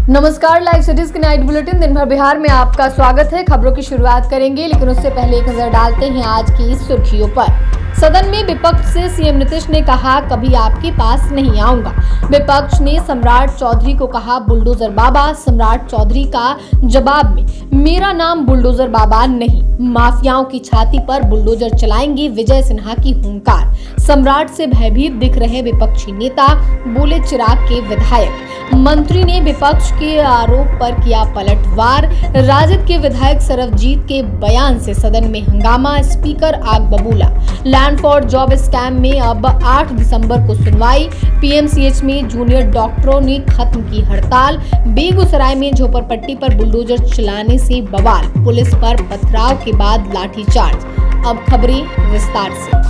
नमस्कार, live cities की night bulletin दिन भर बिहार में आपका स्वागत है। खबरों की शुरुआत करेंगे, लेकिन उससे पहले एक नजर डालते हैं आज की सुर्खियों पर। सदन में विपक्ष से सीएम नीतीश ने कहा, कभी आपके पास नहीं आऊंगा। विपक्ष ने सम्राट चौधरी को कहा बुलडोजर बाबा। सम्राट चौधरी का जवाब में, मेरा नाम बुलडोजर बाबा नहीं, माफियाओं की छाती पर बुलडोजर चलाएंगे, विजय सिन्हा की हुंकार। सम्राट से भयभीत दिख रहे विपक्षी नेता, बोले चिराग के विधायक। मंत्री ने विपक्ष के आरोप पर किया पलटवार। राजद के विधायक सरबजीत के बयान से सदन में हंगामा, स्पीकर आग बबूला। लैंड फॉर जॉब स्कैम में अब 8 दिसंबर को सुनवाई। पीएमसीएच में जूनियर डॉक्टरों ने खत्म की हड़ताल। बेगूसराय में झोपड़पट्टी पर बुलडोजर चलाने से बवाल, पुलिस पर पथराव के बाद लाठीचार्ज। अब खबरें विस्तार से।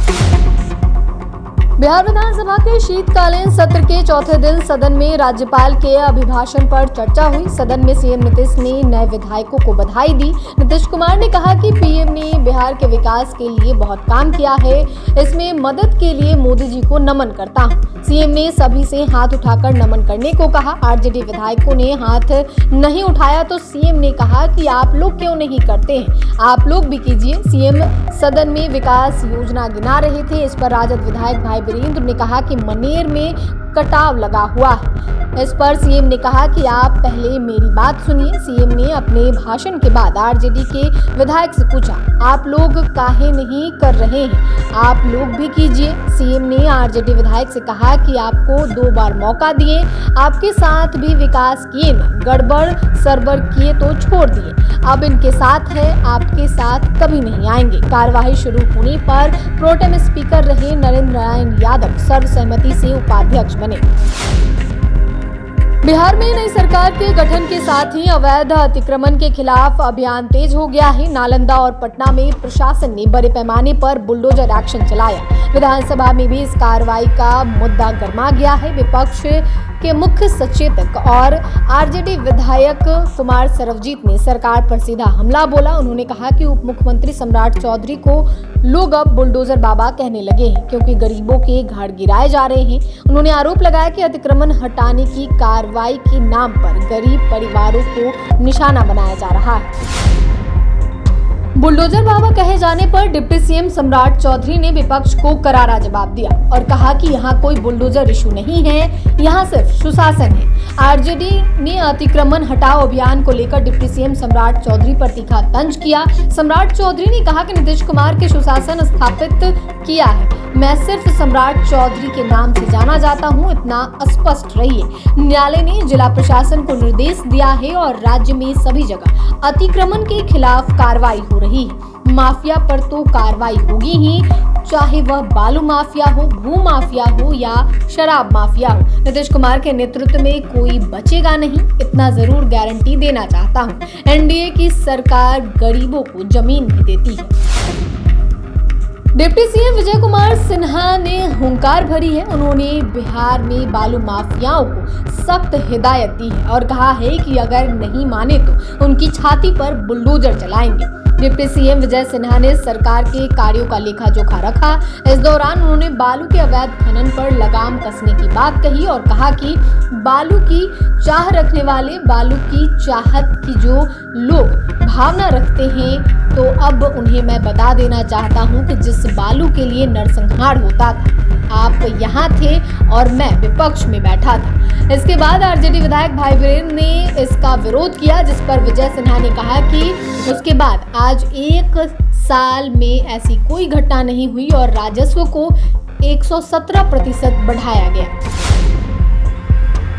बिहार विधानसभा के शीतकालीन सत्र के चौथे दिन सदन में राज्यपाल के अभिभाषण पर चर्चा हुई। सदन में सीएम नीतीश ने नए विधायकों को बधाई दी। नीतीश कुमार ने कहा कि पीएम ने बिहार के विकास के लिए बहुत काम किया है, इसमें मदद के लिए मोदी जी को नमन करता हूं। सीएम ने सभी से हाथ उठाकर नमन करने को कहा। आरजेडी विधायकों ने हाथ नहीं उठाया तो सीएम ने कहा कि आप लोग क्यों नहीं करते हैं, आप लोग भी कीजिए। सीएम सदन में विकास योजना गिना रहे थे। इस पर राजद विधायक भाई वीरेंद्र ने कहा कि मनेर में कटाव लगा हुआ है। इस पर सीएम ने कहा कि आप पहले मेरी बात सुनिए। सीएम ने अपने भाषण के बाद आरजेडी के विधायक से पूछा, आप लोग काहे नहीं कर रहे हैं, आप लोग भी कीजिए। सीएम ने आरजेडी विधायक से कहा कि आपको 2 बार मौका दिए, आपके साथ भी विकास किए ना, गड़बड़ सरबर किए तो छोड़ दिए, अब इनके साथ है, आपके साथ कभी नहीं आएंगे। कार्यवाही शुरू होने पर प्रोटेम स्पीकर रहे नरेंद्र नारायण यादव सर्वसहमति से उपाध्यक्ष बने। बिहार में नई सरकार के गठन के साथ ही अवैध अतिक्रमण के खिलाफ अभियान तेज हो गया है। नालंदा और पटना में प्रशासन ने बड़े पैमाने पर बुलडोजर एक्शन चलाया। विधानसभा में भी इस कार्रवाई का मुद्दा गर्मा गया है। विपक्ष के मुख्य सचेतक और आरजेडी विधायक कुमार सरबजीत ने सरकार पर सीधा हमला बोला। उन्होंने कहा कि उप मुख्यमंत्री सम्राट चौधरी को लोग अब बुलडोजर बाबा कहने लगे हैं, क्योंकि गरीबों के घर गिराए जा रहे हैं। उन्होंने आरोप लगाया कि अतिक्रमण हटाने की कार्रवाई के नाम पर गरीब परिवारों को निशाना बनाया जा रहा है। बुलडोजर बाबा कहे जाने पर डिप्टी सीएम सम्राट चौधरी ने विपक्ष को करारा जवाब दिया और कहा कि यहाँ कोई बुलडोजर इशू नहीं है, यहाँ सिर्फ सुशासन है। आरजेडी ने अतिक्रमण हटाओ अभियान को लेकर डिप्टी सीएम सम्राट चौधरी पर तीखा तंज किया। सम्राट चौधरी ने कहा कि नीतीश कुमार के सुशासन स्थापित किया है, मैं सिर्फ सम्राट चौधरी के नाम से जाना जाता हूं, इतना स्पष्ट रहिए। न्यायालय ने जिला प्रशासन को निर्देश दिया है और राज्य में सभी जगह अतिक्रमण के खिलाफ कार्रवाई हो रही है। माफिया पर तो कार्रवाई होगी ही, चाहे वह बालू माफिया हो, भू माफिया हो या शराब माफिया हो। नीतीश कुमार के नेतृत्व में कोई बचेगा नहीं, इतना जरूर गारंटी देना चाहता हूं। एनडीए की सरकार गरीबों को जमीन भी देती है। डिप्टी सीएम विजय कुमार सिन्हा ने हुंकार भरी है। उन्होंने बिहार में बालू माफियाओं को सख्त हिदायत दी है और कहा है कि अगर नहीं माने तो उनकी छाती पर बुलडोजर चलाएंगे। डिप्टी सीएम विजय सिन्हा ने सरकार के कार्यों का लेखा जोखा रखा। इस दौरान उन्होंने बालू के अवैध खनन पर लगाम कसने की बात कही और कहा कि बालू की चाह रखने वाले, बालू की चाहत की जो लोग भावना रखते हैं, तो अब उन्हें मैं बता देना चाहता हूं कि जिस बालू के लिए नरसंहार होता था, आप यहाँ थे और मैं विपक्ष में बैठा था। इसके बाद आरजेडी विधायक भाई वीरेंद्र ने इसका विरोध किया, जिस पर विजय सिन्हा ने कहा कि उसके बाद आज 1 साल में ऐसी कोई घटना नहीं हुई और राजस्व को 117% बढ़ाया गया।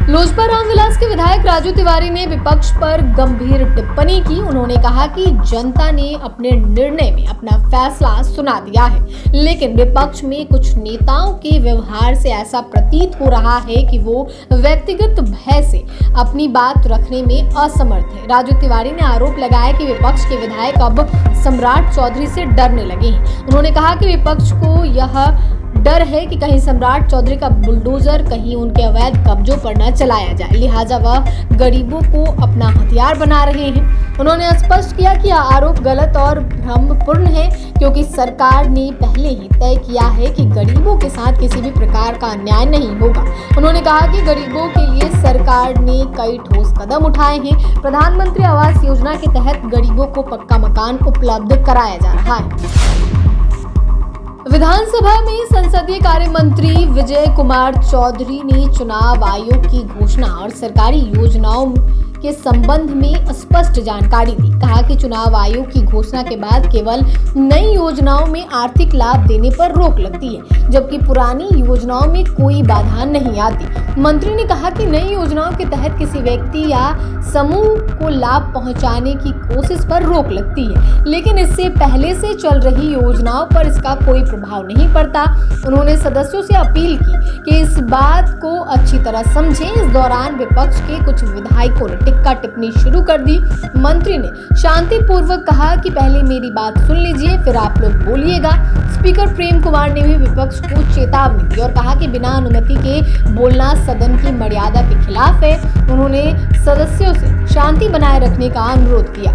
लोजपा रामविलास के विधायक राजू तिवारी ने विपक्ष पर गंभीर टिप्पणी की। उन्होंने कहा कि जनता ने अपने निर्णय में अपना फैसला सुना दिया है, लेकिन विपक्ष में कुछ नेताओं के व्यवहार से ऐसा प्रतीत हो रहा है कि वो व्यक्तिगत भय से अपनी बात रखने में असमर्थ है। राजू तिवारी ने आरोप लगाया कि विपक्ष के विधायक अब सम्राट चौधरी से डरने लगे हैं। उन्होंने कहा कि विपक्ष को यह डर है कि कहीं सम्राट चौधरी का बुलडोजर कहीं उनके अवैध कब्जों पर न चलाया जाए, लिहाजा वह गरीबों को अपना हथियार बना रहे हैं। उन्होंने स्पष्ट किया कि यह आरोप गलत और भ्रमपूर्ण है, क्योंकि सरकार ने पहले ही तय किया है कि गरीबों के साथ किसी भी प्रकार का अन्याय नहीं होगा। उन्होंने कहा कि गरीबों के लिए सरकार ने कई ठोस कदम उठाए हैं। प्रधानमंत्री आवास योजना के तहत गरीबों को पक्का मकान उपलब्ध कराया जा रहा है। विधानसभा में संसदीय कार्य मंत्री विजय कुमार चौधरी ने चुनाव आयोग की घोषणा और सरकारी योजनाओं के संबंध में स्पष्ट जानकारी दी। कहा कि चुनाव आयोग की घोषणा के बाद केवल नई योजनाओं में आर्थिक लाभ देने पर रोक लगती है, जबकि पुरानी योजनाओं में कोई बाधा नहीं आती। मंत्री ने कहा कि नई योजनाओं के तहत किसी व्यक्ति या समूह को लाभ पहुंचाने की कोशिश पर रोक लगती है, लेकिन इससे पहले से चल रही योजनाओं पर इसका कोई प्रभाव नहीं पड़ता। उन्होंने सदस्यों से अपील की कि इस बात को अच्छी तरह समझें। इस दौरान विपक्ष के कुछ विधायकों ने टिक्का टिप्पणी शुरू कर दी। मंत्री ने शांतिपूर्वक कहा कि पहले मेरी बात सुन लीजिए, फिर आप लोग बोलिएगा। स्पीकर प्रेम कुमार ने भी विपक्ष को चेतावनी दी और कहा कि बिना अनुमति के बोलना सदन की मर्यादा के खिलाफ है। उन्होंने सदस्यों से शांति बनाए रखने का अनुरोध किया।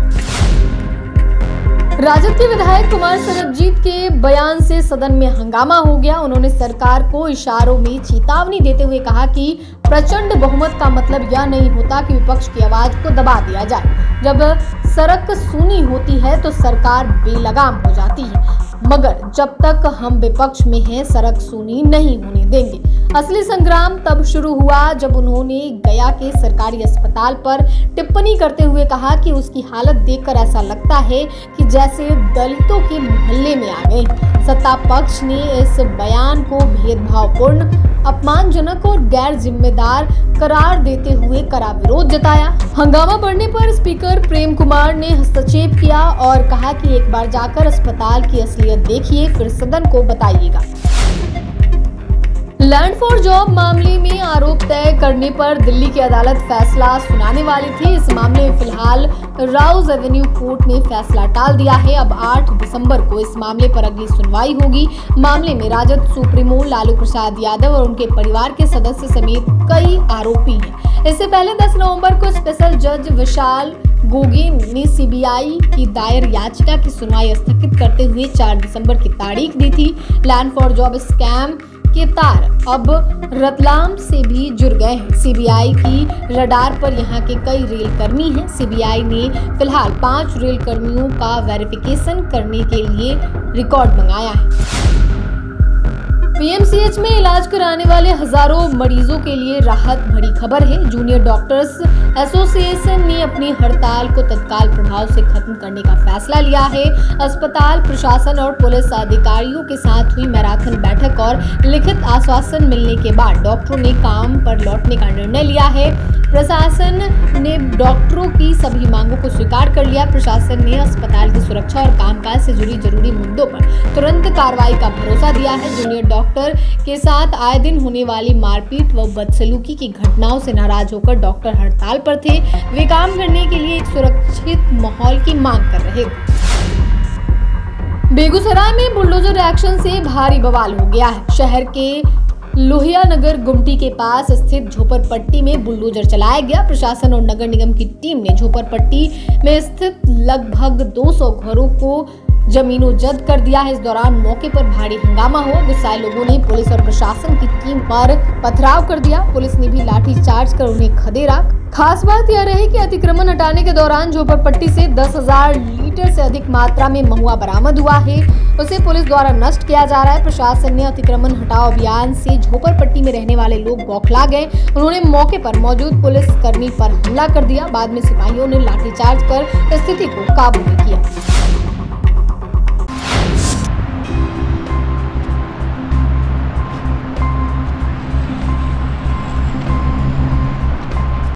राजद के विधायक कुमार सरबजीत के बयान से सदन में हंगामा हो गया। उन्होंने सरकार को इशारों में चेतावनी देते हुए कहा कि प्रचंड बहुमत का मतलब यह नहीं होता कि विपक्ष की आवाज को दबा दिया जाए। जब सड़क सूनी होती है तो सरकार बेलगाम हो जाती है, मगर जब तक हम विपक्ष में हैं सड़क सूनी नहीं होने देंगे। असली संग्राम तब शुरू हुआ जब उन्होंने गया के सरकारी अस्पताल पर टिप्पणी करते हुए कहा कि उसकी हालत देखकर ऐसा लगता है कि जैसे दलितों के मोहल्ले में आ गए। सत्ता पक्ष ने इस बयान को भेदभावपूर्ण, अपमानजनक और गैर जिम्मेदार करार देते हुए कड़ा विरोध जताया। हंगामा बढ़ने पर स्पीकर प्रेम कुमार ने हस्तक्षेप किया और कहा कि एक बार जाकर अस्पताल की असलियत देखिए, फिर सदन को बताइएगा। लैंड फॉर जॉब मामले में आरोप तय करने पर दिल्ली की अदालत फैसला सुनाने वाली थी। इस मामले में फिलहाल राउज एवेन्यू कोर्ट ने फैसला टाल दिया है। अब 8 दिसंबर को इस मामले पर अगली सुनवाई होगी। मामले में राजद सुप्रीमो लालू प्रसाद यादव और उनके परिवार के सदस्य समेत कई आरोपी हैं। इससे पहले 10 नवंबर को स्पेशल जज विशाल गोगेन ने सीबीआई की दायर याचिका की सुनवाई स्थगित करते हुए 4 दिसंबर की तारीख दी थी। लैंड फॉर जॉब स्कैम के तार अब रतलाम से भी जुड़ गए हैं। सीबीआई की रडार पर यहां के कई रेल कर्मी हैं। सीबीआई ने फिलहाल 5 रेल कर्मियों का वेरिफिकेशन करने के लिए रिकॉर्ड मंगाया है। पीएमसीएच में इलाज कराने वाले हजारों मरीजों के लिए राहत भरी खबर है। जूनियर डॉक्टर्स एसोसिएशन ने अपनी हड़ताल को तत्काल प्रभाव से खत्म करने का फैसला लिया है। अस्पताल प्रशासन और पुलिस अधिकारियों के साथ हुई मैराथन बैठक और लिखित आश्वासन मिलने के बाद डॉक्टरों ने काम पर लौटने का निर्णय लिया है। प्रशासन ने डॉक्टरों की सभी मांगों को स्वीकार कर लिया। प्रशासन ने अस्पताल की सुरक्षा और कामकाज से जुड़ी जरूरी मुद्दों पर तुरंत कार्रवाई का भरोसा दिया है। जूनियर डॉक्टर के साथ आए दिन होने वाली मारपीट व बदसलूकी की घटनाओं से नाराज होकर डॉक्टर हड़ताल पर थे। वे काम करने के लिए एक सुरक्षित माहौल की मांग कर रहे थे। बेगूसराय में बुलडोजर एक्शन से भारी बवाल हो गया है। शहर के लोहिया नगर गुमटी के पास स्थित झोपड़पट्टी में बुलडोजर चलाया गया। प्रशासन और नगर निगम की टीम ने झोपड़पट्टी में स्थित लगभग 200 घरों को जमीनों जब्त कर दिया है। इस दौरान मौके पर भारी हंगामा हुआ। गुस्साए लोगों ने पुलिस और प्रशासन की टीम पर पथराव कर दिया। पुलिस ने भी लाठी चार्ज कर उन्हें खदेड़ा। खास बात यह रही कि अतिक्रमण हटाने के दौरान झोपड़पट्टी से 10,000 लीटर से अधिक मात्रा में महुआ बरामद हुआ है। उसे पुलिस द्वारा नष्ट किया जा रहा है। प्रशासन ने अतिक्रमण हटाओ अभियान से झोपड़पट्टी में रहने वाले लोग बौखला गए। उन्होंने मौके पर मौजूद पुलिस कर्मी पर हमला कर दिया। बाद में सिपाहियों ने लाठीचार्ज कर स्थिति को काबू में किया।